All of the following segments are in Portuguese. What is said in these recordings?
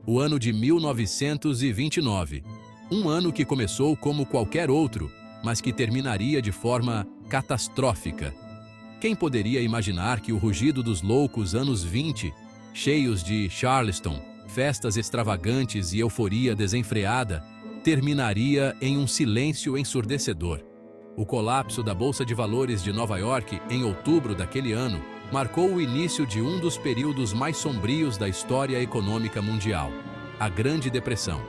O ano de 1929. Um ano que começou como qualquer outro, mas que terminaria de forma catastrófica. Quem poderia imaginar que o rugido dos loucos anos 20, cheios de Charleston, festas extravagantes e euforia desenfreada, terminaria em um silêncio ensurdecedor? O colapso da Bolsa de Valores de Nova York, em outubro daquele ano, marcou o início de um dos períodos mais sombrios da história econômica mundial, a Grande Depressão.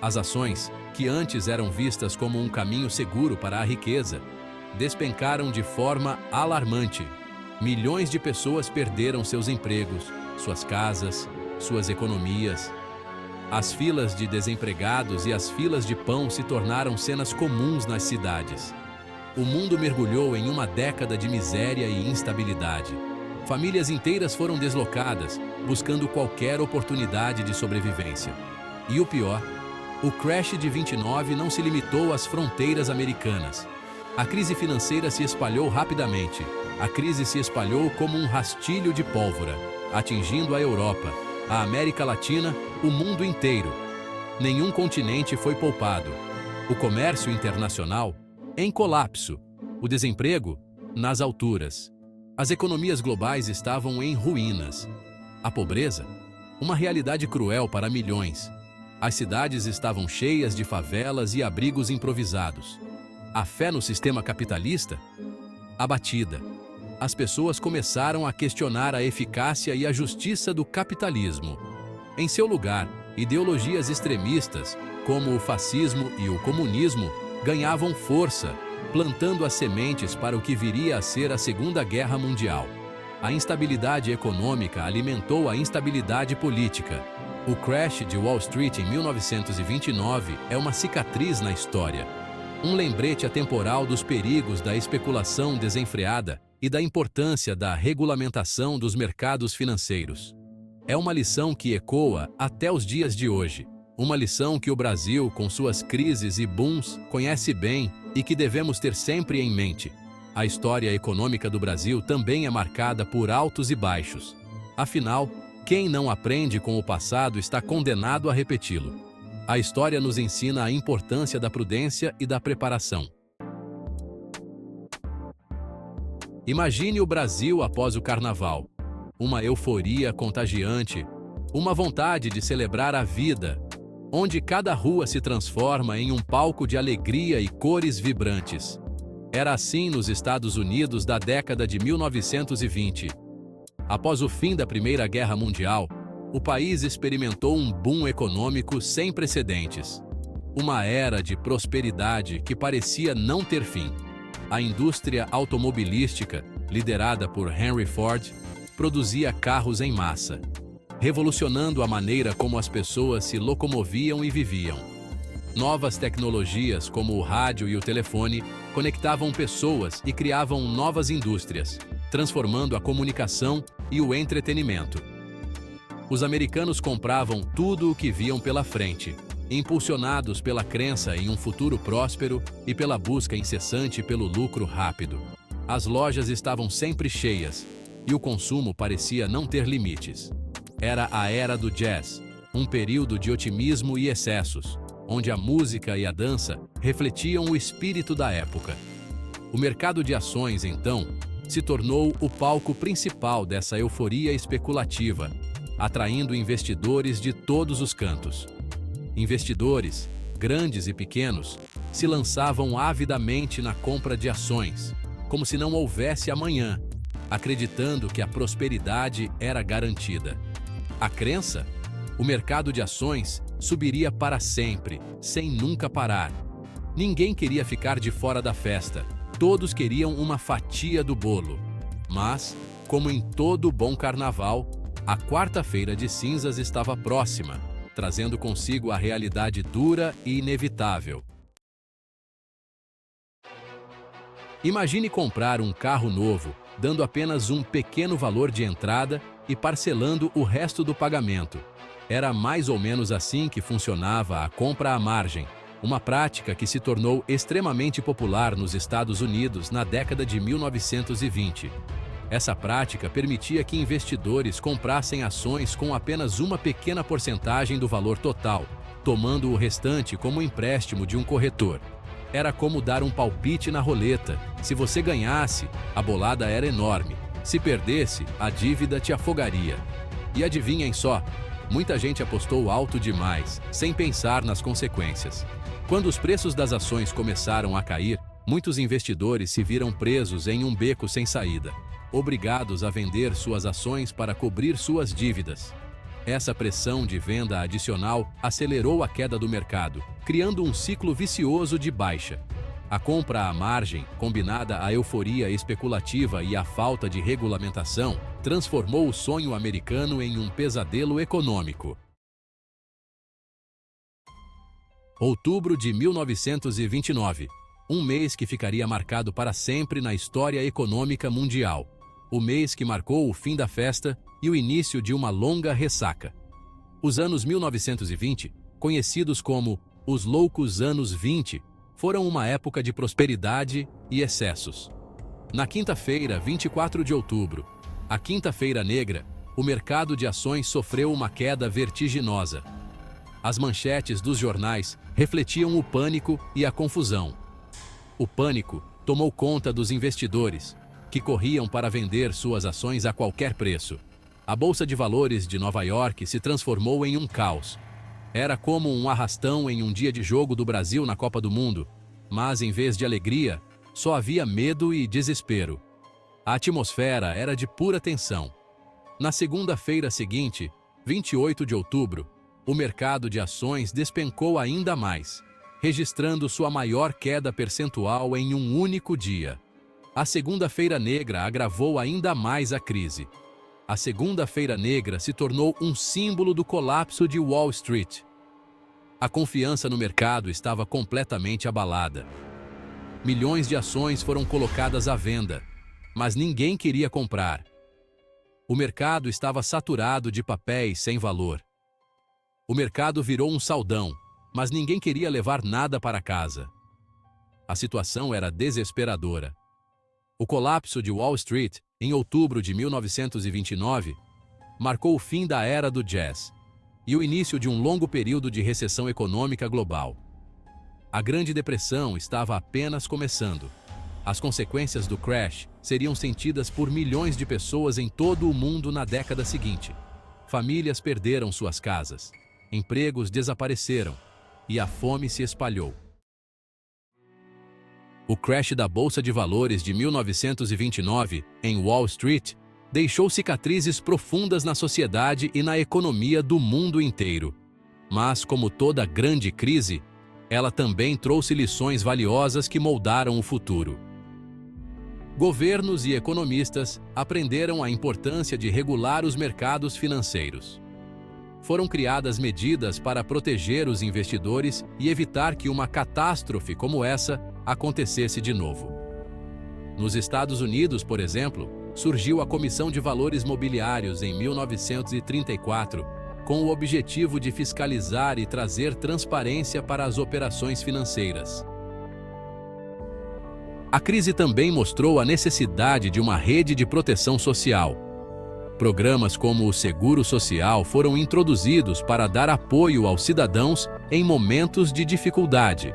As ações, que antes eram vistas como um caminho seguro para a riqueza, despencaram de forma alarmante. Milhões de pessoas perderam seus empregos, suas casas, suas economias. As filas de desempregados e as filas de pão se tornaram cenas comuns nas cidades. O mundo mergulhou em uma década de miséria e instabilidade. Famílias inteiras foram deslocadas, buscando qualquer oportunidade de sobrevivência. E o pior, o crash de 29 não se limitou às fronteiras americanas. A crise financeira se espalhou rapidamente. A crise se espalhou como um rastilho de pólvora, atingindo a Europa, a América Latina, o mundo inteiro. Nenhum continente foi poupado. O comércio internacional em colapso, o desemprego nas alturas. As economias globais estavam em ruínas. A pobreza, uma realidade cruel para milhões. As cidades estavam cheias de favelas e abrigos improvisados. A fé no sistema capitalista? Abatida. As pessoas começaram a questionar a eficácia e a justiça do capitalismo. Em seu lugar, ideologias extremistas, como o fascismo e o comunismo, ganhavam força, plantando as sementes para o que viria a ser a Segunda Guerra Mundial. A instabilidade econômica alimentou a instabilidade política. O crash de Wall Street em 1929 é uma cicatriz na história. Um lembrete atemporal dos perigos da especulação desenfreada e da importância da regulamentação dos mercados financeiros. É uma lição que ecoa até os dias de hoje. Uma lição que o Brasil, com suas crises e booms, conhece bem e que devemos ter sempre em mente. A história econômica do Brasil também é marcada por altos e baixos. Afinal, quem não aprende com o passado está condenado a repeti-lo. A história nos ensina a importância da prudência e da preparação. Imagine o Brasil após o Carnaval. Uma euforia contagiante, uma vontade de celebrar a vida, onde cada rua se transforma em um palco de alegria e cores vibrantes. Era assim nos Estados Unidos da década de 1920. Após o fim da Primeira Guerra Mundial, o país experimentou um boom econômico sem precedentes. Uma era de prosperidade que parecia não ter fim. A indústria automobilística, liderada por Henry Ford, produzia carros em massa, revolucionando a maneira como as pessoas se locomoviam e viviam. Novas tecnologias, como o rádio e o telefone, conectavam pessoas e criavam novas indústrias, transformando a comunicação e o entretenimento. Os americanos compravam tudo o que viam pela frente, impulsionados pela crença em um futuro próspero e pela busca incessante pelo lucro rápido. As lojas estavam sempre cheias e o consumo parecia não ter limites. Era a era do jazz, um período de otimismo e excessos, onde a música e a dança refletiam o espírito da época. O mercado de ações, então, se tornou o palco principal dessa euforia especulativa, atraindo investidores de todos os cantos. Investidores, grandes e pequenos, se lançavam avidamente na compra de ações, como se não houvesse amanhã, acreditando que a prosperidade era garantida. A crença? O mercado de ações subiria para sempre, sem nunca parar. Ninguém queria ficar de fora da festa, todos queriam uma fatia do bolo. Mas, como em todo bom carnaval, a quarta-feira de cinzas estava próxima, trazendo consigo a realidade dura e inevitável. Imagine comprar um carro novo, dando apenas um pequeno valor de entrada e parcelando o resto do pagamento. Era mais ou menos assim que funcionava a compra à margem, uma prática que se tornou extremamente popular nos Estados Unidos na década de 1920. Essa prática permitia que investidores comprassem ações com apenas uma pequena porcentagem do valor total, tomando o restante como empréstimo de um corretor. Era como dar um palpite na roleta. Se você ganhasse, a bolada era enorme. Se perdesse, a dívida te afogaria. E adivinhem só, muita gente apostou alto demais, sem pensar nas consequências. Quando os preços das ações começaram a cair, muitos investidores se viram presos em um beco sem saída, obrigados a vender suas ações para cobrir suas dívidas. Essa pressão de venda adicional acelerou a queda do mercado, criando um ciclo vicioso de baixa. A compra à margem, combinada à euforia especulativa e à falta de regulamentação, transformou o sonho americano em um pesadelo econômico. Outubro de 1929, um mês que ficaria marcado para sempre na história econômica mundial. O mês que marcou o fim da festa e o início de uma longa ressaca. Os anos 1920, conhecidos como os loucos anos 20, foram uma época de prosperidade e excessos. Na quinta-feira, 24 de outubro, a Quinta-feira Negra, o mercado de ações sofreu uma queda vertiginosa. As manchetes dos jornais refletiam o pânico e a confusão. O pânico tomou conta dos investidores, que corriam para vender suas ações a qualquer preço. A Bolsa de Valores de Nova York se transformou em um caos. Era como um arrastão em um dia de jogo do Brasil na Copa do Mundo, mas em vez de alegria, só havia medo e desespero. A atmosfera era de pura tensão. Na segunda-feira seguinte, 28 de outubro, o mercado de ações despencou ainda mais, registrando sua maior queda percentual em um único dia. A Segunda-feira Negra agravou ainda mais a crise. A Segunda-feira Negra se tornou um símbolo do colapso de Wall Street. A confiança no mercado estava completamente abalada. Milhões de ações foram colocadas à venda, mas ninguém queria comprar. O mercado estava saturado de papéis sem valor. O mercado virou um saldão, mas ninguém queria levar nada para casa. A situação era desesperadora. O colapso de Wall Street, em outubro de 1929, marcou o fim da era do jazz e o início de um longo período de recessão econômica global. A Grande Depressão estava apenas começando. As consequências do crash seriam sentidas por milhões de pessoas em todo o mundo na década seguinte. Famílias perderam suas casas, empregos desapareceram e a fome se espalhou. O crash da Bolsa de Valores de 1929, em Wall Street, deixou cicatrizes profundas na sociedade e na economia do mundo inteiro. Mas, como toda grande crise, ela também trouxe lições valiosas que moldaram o futuro. Governos e economistas aprenderam a importância de regular os mercados financeiros. Foram criadas medidas para proteger os investidores e evitar que uma catástrofe como essa acontecesse de novo. Nos Estados Unidos, por exemplo, surgiu a Comissão de Valores Mobiliários em 1934, com o objetivo de fiscalizar e trazer transparência para as operações financeiras. A crise também mostrou a necessidade de uma rede de proteção social. Programas como o Seguro Social foram introduzidos para dar apoio aos cidadãos em momentos de dificuldade.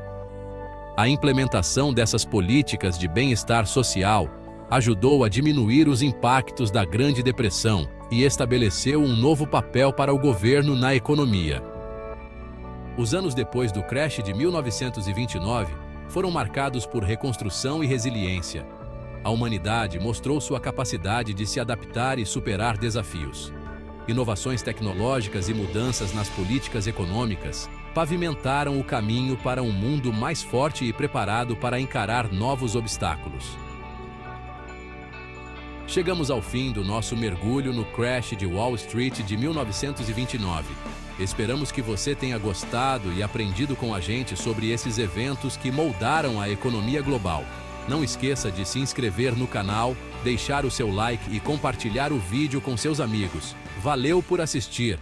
A implementação dessas políticas de bem-estar social ajudou a diminuir os impactos da Grande Depressão e estabeleceu um novo papel para o governo na economia. Os anos depois do crash de 1929 foram marcados por reconstrução e resiliência. A humanidade mostrou sua capacidade de se adaptar e superar desafios. Inovações tecnológicas e mudanças nas políticas econômicas pavimentaram o caminho para um mundo mais forte e preparado para encarar novos obstáculos. Chegamos ao fim do nosso mergulho no crash de Wall Street de 1929. Esperamos que você tenha gostado e aprendido com a gente sobre esses eventos que moldaram a economia global. Não esqueça de se inscrever no canal, deixar o seu like e compartilhar o vídeo com seus amigos. Valeu por assistir!